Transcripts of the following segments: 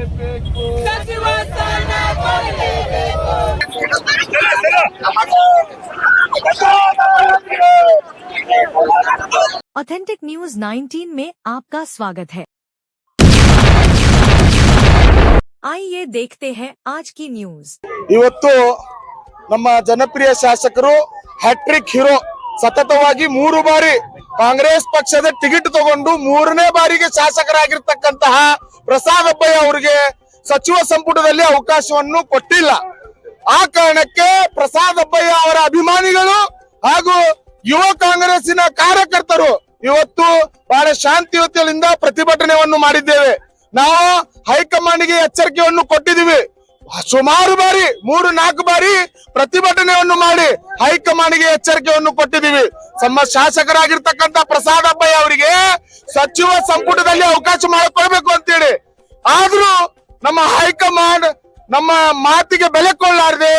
ಸಚಿವ ಸ್ಥಾನ ಕೊಡಲೇಬೇಕು. ऑथेंटिक न्यूज 19 में आपका स्वागत है। आइए देखते हैं आज की न्यूज। ಇವತ್ತು ನಮ್ಮ ಜನಪ್ರಿಯ ಶಾಸಕರು ಹ್ಯಾಟ್ರಿಕ್ ಹೀರೋ ಸತತವಾಗಿ 3 ಬಾರಿ ಕಾಂಗ್ರೆಸ್ ಪಕ್ಷದ ಟಿಕೆಟ್ ತಗೊಂಡು 3ನೇ ಬಾರಿಗೆ ಶಾಸಕರಾಗಿರ್ತಕ್ಕಂತಹ ಪ್ರಸಾದ್ ಅಬ್ಬಯ್ಯ ಅವರಿಗೆ ಸಚಿವ ಸಂಪುಟದಲ್ಲಿ ಅವಕಾಶವನ್ನು ಕೊಟ್ಟಿಲ್ಲ. ಆ ಕಾರಣಕ್ಕೆ ಪ್ರಸಾದ್ ಅಬ್ಬಯ್ಯ ಅವರ ಅಭಿಮಾನಿಗಳು ಹಾಗೂ ಯುವ ಕಾಂಗ್ರೆಸ್ಸಿನ ಕಾರ್ಯಕರ್ತರು ಇವತ್ತು ಬಹಳ ಶಾಂತಿಯುತದಿಂದ ಪ್ರತಿಭಟನೆಯನ್ನು ಮಾಡಿದ್ದೇವೆ. ನಾವು ಹೈಕಮಾಂಡ್ಗೆ ಎಚ್ಚರಿಕೆಯನ್ನು ಕೊಟ್ಟಿದ್ದೀವಿ. ಸುಮಾರು ಬಾರಿ 3-4 ಬಾರಿ ಪ್ರತಿಭಟನೆಯನ್ನು ಮಾಡಿ ಹೈಕಮಾಂಡ್ಗೆ ಎಚ್ಚರಿಕೆಯನ್ನು ಕೊಟ್ಟಿದ್ದೀವಿ. ನಮ್ಮ ಶಾಸಕರಾಗಿರ್ತಕ್ಕಂಥ ಪ್ರಸಾದ್ ಅಬ್ಬಯ್ಯ ಅವರಿಗೆ ಸಚಿವ ಸಂಪುಟದಲ್ಲಿ ಅವಕಾಶ ಮಾಡಿಕೊಡ್ಬೇಕು ಅಂತೇಳಿ. ಆದ್ರೂ ನಮ್ಮ ಹೈಕಮಾಂಡ್ ನಮ್ಮ ಮಾತಿಗೆ ಬೆಲೆ ಕೊಳ್ಳಾರದೆ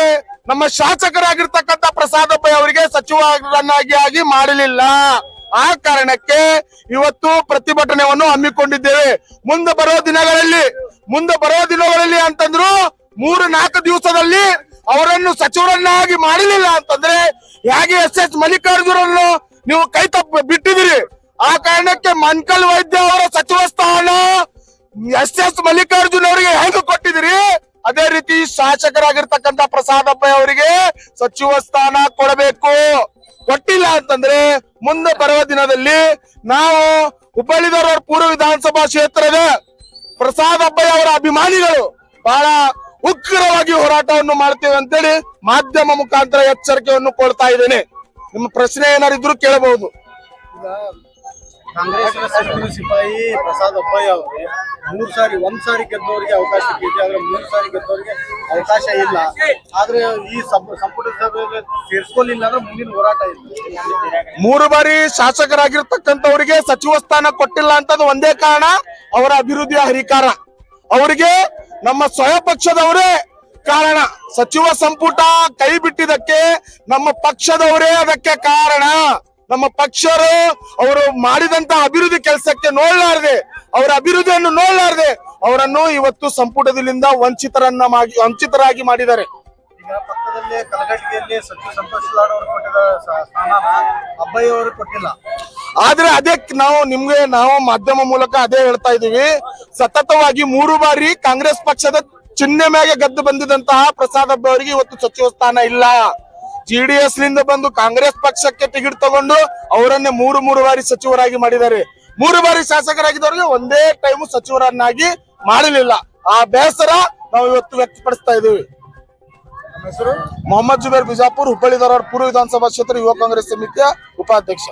ನಮ್ಮ ಶಾಸಕರಾಗಿರ್ತಕ್ಕಂಥ ಪ್ರಸಾದ್ ಅಬ್ಬಯ್ಯ ಅವರಿಗೆ ಸಚಿವರನ್ನಾಗಿ ಮಾಡಲಿಲ್ಲ. ಆ ಕಾರಣಕ್ಕೆ ಇವತ್ತು ಪ್ರತಿಭಟನೆಯನ್ನು ಹಮ್ಮಿಕೊಂಡಿದ್ದೇವೆ. ಮುಂದೆ ಬರೋ ದಿನಗಳಲ್ಲಿ ಅಂತಂದ್ರು 3-4 ದಿವಸದಲ್ಲಿ ಅವರನ್ನು ಸಚಿವರನ್ನಾಗಿ ಮಾಡಲಿಲ್ಲ ಅಂತಂದ್ರೆ ಹೇಗೆ ಎಸ್ ಮಲ್ಲಿಕಾರ್ಜುನನ್ನು ನೀವು ಕೈ ತಪ್ಪ ಬಿಟ್ಟಿದ್ದೀರಿ. ಆ ಕಾರಣಕ್ಕೆ ಮನ್ಕಲ್ ವೈದ್ಯ ಅವರ ಸಚಿವ ಸ್ಥಾನ ಎಸ್ ಮಲ್ಲಿಕಾರ್ಜುನ್ ಅವರಿಗೆ ಹೇಗೆ ಕೊಟ್ಟಿದ್ದೀರಿ, ಅದೇ ರೀತಿ ಶಾಸಕರಾಗಿರ್ತಕ್ಕಂಥ ಪ್ರಸಾದ್ ಅಬ್ಬಯ್ಯ ಅವರಿಗೆ ಸಚಿವ ಸ್ಥಾನ ಕೊಡಬೇಕು. ಕೊಟ್ಟಿಲ್ಲ ಅಂತಂದ್ರೆ ಮುಂದೆ ಬರುವ ದಿನದಲ್ಲಿ ನಾವು ಹುಬ್ಬಳ್ಳಿ ಧಾರವಾಡ ಪೂರ್ವ ವಿಧಾನಸಭಾ ಕ್ಷೇತ್ರದ ಪ್ರಸಾದ್ ಅಬ್ಬಯ್ಯ ಅವರ ಅಭಿಮಾನಿಗಳು ಬಹಳ ಉಗ್ರವಾಗಿ ಹೋರಾಟವನ್ನು ಮಾಡ್ತೇವೆ ಅಂತೇಳಿ ಮಾಧ್ಯಮ ಮುಖಾಂತರ ಎಚ್ಚರಿಕೆಯನ್ನು ಕೊಡ್ತಾ ಇದ್ದೇನೆ. ನಿಮ್ಮ ಪ್ರಶ್ನೆ ಏನಾರಿದ್ರು ಕೇಳಬಹುದು. ಕಾಂಗ್ರೆಸ್ನ ಸಚಿವ ಸಿಪಾಯಿ ಪ್ರಸಾದ್ ಅಬ್ಬಯ್ಯ ಅವರಿಗೆ 3 ಸಾರಿ ಒಂದ್ ಸಾರಿ ಗೆದ್ದವರಿಗೆ ಅವಕಾಶ ಸಿಕ್ಕಿದೆ, ಆದ್ರೆ 3 ಸಾರಿ ಗೆದ್ದವರಿಗೆ ಅವಕಾಶ ಇಲ್ಲ. ಆದ್ರೆ ಈ ಸಂಪುಟ ಸಭೆಯಲ್ಲಿ ಸೇರಿಸ್ಕೊಳ್ಳಿಲ್ಲ ಅಂದ್ರೆ ಮುಂದಿನ ಹೋರಾಟ ಇಲ್ಲ. 3 ಬಾರಿ ಶಾಸಕರಾಗಿರ್ತಕ್ಕಂಥವರಿಗೆ ಸಚಿವ ಸ್ಥಾನ ಕೊಟ್ಟಿಲ್ಲ ಅಂತದ್ದು ಒಂದೇ ಕಾರಣ, ಅವರ ಅಭಿವೃದ್ಧಿಯ ಹರಿಕಾರ. ಅವರಿಗೆ ನಮ್ಮ ಸ್ವಯಂ ಪಕ್ಷದವರೇ ಕಾರಣ. ಸಚಿವ ಸಂಪುಟ ಕೈ ಬಿಟ್ಟಿದ್ದಕ್ಕೆ ನಮ್ಮ ಪಕ್ಷದವರೇ ಅದಕ್ಕೆ ಕಾರಣ. ನಮ್ಮ ಪಕ್ಷರು ಅವರು ಮಾಡಿದಂತ ಅಭಿವೃದ್ಧಿ ಕೆಲಸಕ್ಕೆ ನೋಡಲಾರದೆ, ಅವರ ಅಭಿವೃದ್ಧಿಯನ್ನು ನೋಡಲಾರದೆ ಅವರನ್ನು ಇವತ್ತು ಸಂಪುಟದಿಂದ ವಂಚಿತರಾಗಿ ಮಾಡಿದ್ದಾರೆ. ಈಗ ಪಕ್ಕದಲ್ಲೇ ಕಲಘಟಗಿಯಲ್ಲಿ ಸಚಿವ ಸಂತೋಷ್ ಲಾಡ್ ಅವರು ಕೊಟ್ಟಿದ್ದ ಸ್ಥಾನನ ಅಬ್ಬಯ್ಯ ಅವರು ಕೊಟ್ಟಿಲ್ಲ. ಆದ್ರೆ ಅದೇ ನಾವು ಮಾಧ್ಯಮ ಮೂಲಕ ಅದೇ ಹೇಳ್ತಾ ಇದೀವಿ. ಸತತವಾಗಿ 3 ಬಾರಿ ಕಾಂಗ್ರೆಸ್ ಪಕ್ಷದ ಚಿಹ್ನೆ ಮೇಲೆ ಗೆದ್ದು ಬಂದಿದಂತಹ ಪ್ರಸಾದ್ ಅಬ್ಬಯ್ಯ ಅವರಿಗೆ ಇವತ್ತು ಸಚಿವ ಸ್ಥಾನ ಇಲ್ಲ. ಜೆಡಿಎಸ್ ನಿಂದ ಬಂದು ಕಾಂಗ್ರೆಸ್ ಪಕ್ಷಕ್ಕೆ ಟಿಕೆಟ್ ತಗೊಂಡು ಅವರನ್ನೇ 3 ಬಾರಿ ಸಚಿವರಾಗಿ ಮಾಡಿದ್ದಾರೆ. 3 ಬಾರಿ ಶಾಸಕರಾಗಿದ್ದವರಿಗೆ ಒಂದೇ ಟೈಮ್ ಸಚಿವರನ್ನಾಗಿ ಮಾಡಲಿಲ್ಲ. ಆ ಬೇಸರ ನಾವು ಇವತ್ತು ವ್ಯಕ್ತಪಡಿಸ್ತಾ ಇದ್ದೀವಿ. ಮೊಹಮ್ಮದ್ ಜುಬೇರ್ ಬಿಜಾಪುರ್, ಹುಬ್ಬಳ್ಳಿ ಧಾರವಾಡ ಪೂರ್ವ ವಿಧಾನಸಭಾ ಕ್ಷೇತ್ರ ಯುವ ಕಾಂಗ್ರೆಸ್ ಸಮಿತಿಯ ಉಪಾಧ್ಯಕ್ಷ.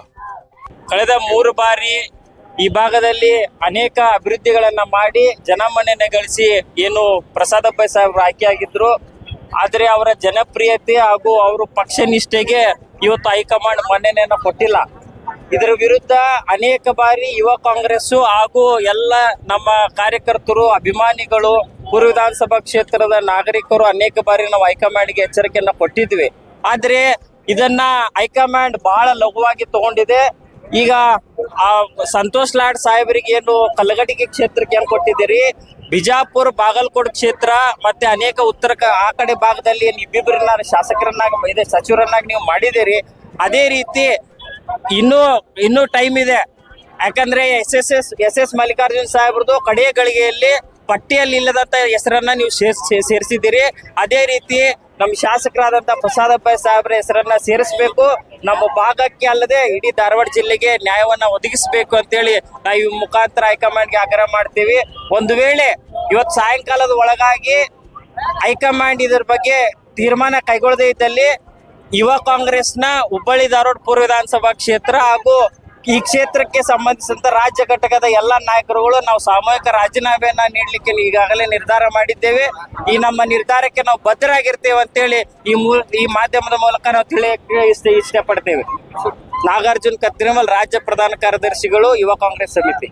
ಕಳೆದ 3 ಬಾರಿ ಈ ಭಾಗದಲ್ಲಿ ಅನೇಕ ಅಭಿವೃದ್ಧಿಗಳನ್ನ ಮಾಡಿ ಜನಮನ್ನಣೆ ಗಳಿಸಿ ಏನು ಪ್ರಸಾದ್ ಅಬ್ಬಯ್ಯ ಸಾಹೇಬರು ಆಯ್ಕೆಯಾಗಿದ್ರು. ಆದರೆ ಅವರ ಜನಪ್ರಿಯತೆ ಹಾಗೂ ಅವರು ಪಕ್ಷ ನಿಷ್ಠೆಗೆ ಇವತ್ತು ಹೈಕಮಾಂಡ್ ಮನ್ನಣೆಯನ್ನು ಕೊಟ್ಟಿಲ್ಲ. ಇದರ ವಿರುದ್ಧ ಅನೇಕ ಬಾರಿ ಯುವ ಕಾಂಗ್ರೆಸ್ ಹಾಗೂ ಎಲ್ಲ ನಮ್ಮ ಕಾರ್ಯಕರ್ತರು, ಅಭಿಮಾನಿಗಳು, ಪೂರ್ವ ವಿಧಾನಸಭಾ ಕ್ಷೇತ್ರದ ನಾಗರಿಕರು ಅನೇಕ ಬಾರಿ ನಾವು ಹೈಕಮಾಂಡ್ಗೆ ಎಚ್ಚರಿಕೆಯನ್ನ ಕೊಟ್ಟಿದ್ವಿ. ಆದ್ರೆ ಇದನ್ನ ಹೈಕಮಾಂಡ್ ಬಹಳ ಲಘುವಾಗಿ ತಗೊಂಡಿದೆ. ಈಗ ಆ ಸಂತೋಷ್ ಲಾಡ್ ಸಾಹೇಬರಿಗೆ ಏನು ಕಲಘಟಗಿ ಕ್ಷೇತ್ರಕ್ಕೆ ಏನ್ ಕೊಟ್ಟಿದ್ದೀರಿ, ಬಿಜಾಪುರ, ಬಾಗಲಕೋಟೆ ಕ್ಷೇತ್ರ ಮತ್ತೆ ಅನೇಕ ಉತ್ತರ ಆ ಕಡೆ ಭಾಗದಲ್ಲಿ ಇಬ್ಬಿಬ್ಬರನ್ನ ಶಾಸಕರನ್ನಾಗಿ ಸಚಿವರನ್ನಾಗಿ ನೀವು ಮಾಡಿದ್ದೀರಿ. ಅದೇ ರೀತಿ ಇನ್ನೂ ಟೈಮ್ ಇದೆ. ಯಾಕಂದ್ರೆ ಎಸ್ ಎಸ್ ಮಲ್ಲಿಕಾರ್ಜುನ್ ಸಾಹೇಬ್ರದ್ದು ಕಡೆಯ ಗಳಿಗೆಯಲ್ಲಿ ಪಟ್ಟಿಯಲ್ಲಿ ಇಲ್ಲದಂತ ಹೆಸರನ್ನ ನೀವು ಸೇರಿಸಿದ್ದೀರಿ. ಅದೇ ರೀತಿ ನಮ್ಮ ಶಾಸಕರಾದಂತ ಪ್ರಸಾದ್ ಅಬ್ಬಯ್ಯ ಸಾಹೇಬ್ರ ಹೆಸರನ್ನ ಸೇರಿಸಬೇಕು. ನಮ್ಮ ಭಾಗಕ್ಕೆ ಅಲ್ಲದೆ ಇಡೀ ಧಾರವಾಡ ಜಿಲ್ಲೆಗೆ ನ್ಯಾಯವನ್ನ ಒದಗಿಸಬೇಕು ಅಂತೇಳಿ ನಾವು ಈ ಮುಖಾಂತರ ಹೈಕಮಾಂಡ್ಗೆ ಆಗ್ರಹ ಮಾಡ್ತೀವಿ. ಒಂದು ವೇಳೆ ಇವತ್ತು ಸಾಯಂಕಾಲದ ಒಳಗಾಗಿ ಹೈಕಮಾಂಡ್ ಇದ್ರ ಬಗ್ಗೆ ತೀರ್ಮಾನ ಕೈಗೊಳ್ಳದೇ ಇದ್ದಲ್ಲಿ ಯುವ ಕಾಂಗ್ರೆಸ್ನ ಹುಬ್ಬಳ್ಳಿ ಧಾರವಾಡ ಪೂರ್ವ ವಿಧಾನಸಭಾ ಕ್ಷೇತ್ರ ಹಾಗೂ ಈ ಕ್ಷೇತ್ರಕ್ಕೆ ಸಂಬಂಧಿಸಿದಂತ ರಾಜ್ಯ ಘಟಕದ ಎಲ್ಲ ನಾಯಕರುಗಳು ನಾವು ಸಾಮೂಹಿಕ ರಾಜೀನಾಮೆಯನ್ನ ನೀಡಲಿಕ್ಕೆ ಈಗಾಗಲೇ ನಿರ್ಧಾರ ಮಾಡಿದ್ದೇವೆ. ಈ ನಮ್ಮ ನಿರ್ಧಾರಕ್ಕೆ ನಾವು ಬದ್ಧರಾಗಿರ್ತೇವೆ ಅಂತೇಳಿ ಈ ಮಾಧ್ಯಮದ ಮೂಲಕ ನಾವು ತಿಳಿಯಕ್ಕೆ ಇಷ್ಟಪಡ್ತೇವೆ. ನಾಗಾರ್ಜುನ್ ಕತ್ರಿಮಲ್, ರಾಜ್ಯ ಪ್ರಧಾನ ಕಾರ್ಯದರ್ಶಿಗಳು, ಯುವ ಕಾಂಗ್ರೆಸ್ ಸಮಿತಿ.